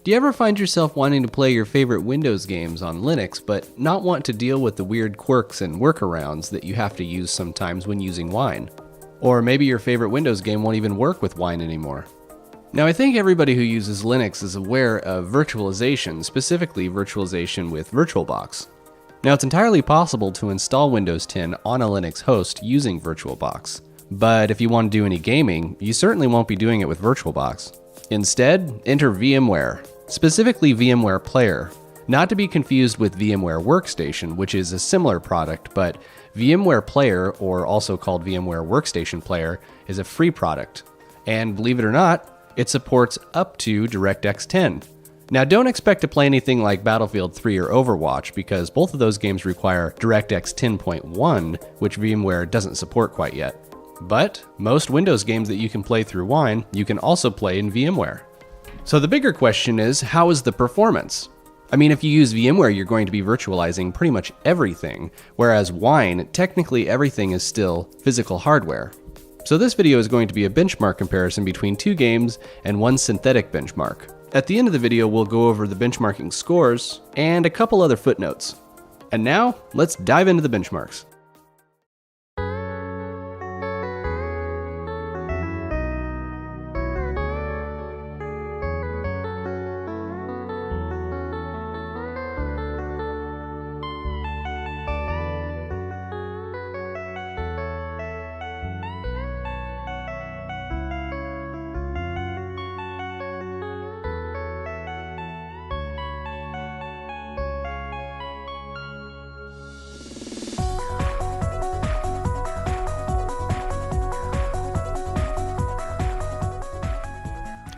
Do you ever find yourself wanting to play your favorite Windows games on Linux, but not want to deal with the weird quirks and workarounds that you have to use sometimes when using Wine? Or maybe your favorite Windows game won't even work with Wine anymore. Now, I think everybody who uses Linux is aware of virtualization, specifically virtualization with VirtualBox. Now, it's entirely possible to install Windows 10 on a Linux host using VirtualBox. But if you want to do any gaming, you certainly won't be doing it with VirtualBox. Instead, enter VMware, specifically VMware Player, not to be confused with VMware Workstation, which is a similar product, but VMware Player, or also called VMware Workstation Player, is a free product. And believe it or not, it supports up to DirectX 10. Now, don't expect to play anything like Battlefield 3 or Overwatch, because both of those games require DirectX 10.1, which VMware doesn't support quite yet. But most Windows games that you can play through Wine, you can also play in VMware. So the bigger question is, how is the performance? I mean, if you use VMware, you're going to be virtualizing pretty much everything, whereas Wine, technically everything is still physical hardware. So this video is going to be a benchmark comparison between two games and one synthetic benchmark. At the end of the video, we'll go over the benchmarking scores and a couple other footnotes. And now, let's dive into the benchmarks.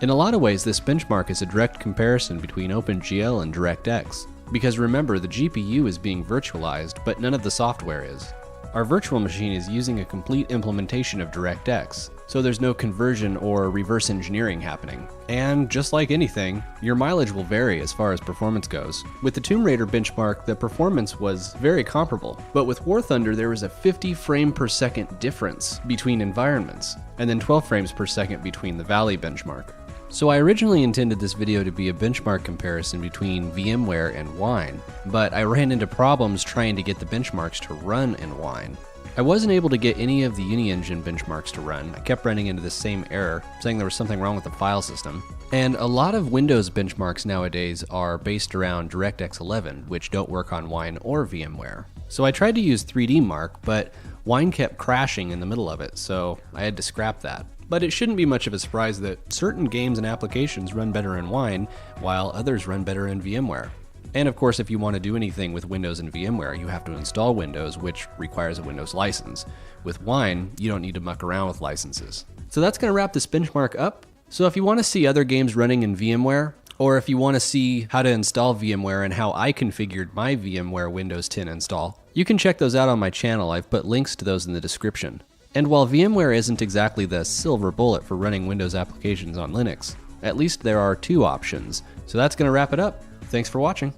In a lot of ways, this benchmark is a direct comparison between OpenGL and DirectX, because remember, the GPU is being virtualized, but none of the software is. Our virtual machine is using a complete implementation of DirectX, so there's no conversion or reverse engineering happening. And just like anything, your mileage will vary as far as performance goes. With the Tomb Raider benchmark, the performance was very comparable, but with War Thunder there was a 50 frame per second difference between environments, and then 12 frames per second between the Valley benchmark. So I originally intended this video to be a benchmark comparison between VMware and Wine, but I ran into problems trying to get the benchmarks to run in Wine. I wasn't able to get any of the UniEngine benchmarks to run. I kept running into the same error, saying there was something wrong with the file system. And a lot of Windows benchmarks nowadays are based around DirectX 11, which don't work on Wine or VMware. So I tried to use 3D Mark, but Wine kept crashing in the middle of it, so I had to scrap that. But it shouldn't be much of a surprise that certain games and applications run better in Wine, while others run better in VMware. And of course, if you want to do anything with Windows and VMware, you have to install Windows, which requires a Windows license. With Wine, you don't need to muck around with licenses. So that's going to wrap this benchmark up. So if you want to see other games running in VMware, or if you want to see how to install VMware and how I configured my VMware Windows 10 install, you can check those out on my channel. I've put links to those in the description. And while VMware isn't exactly the silver bullet for running Windows applications on Linux, at least there are two options. So that's going to wrap it up. Thanks for watching.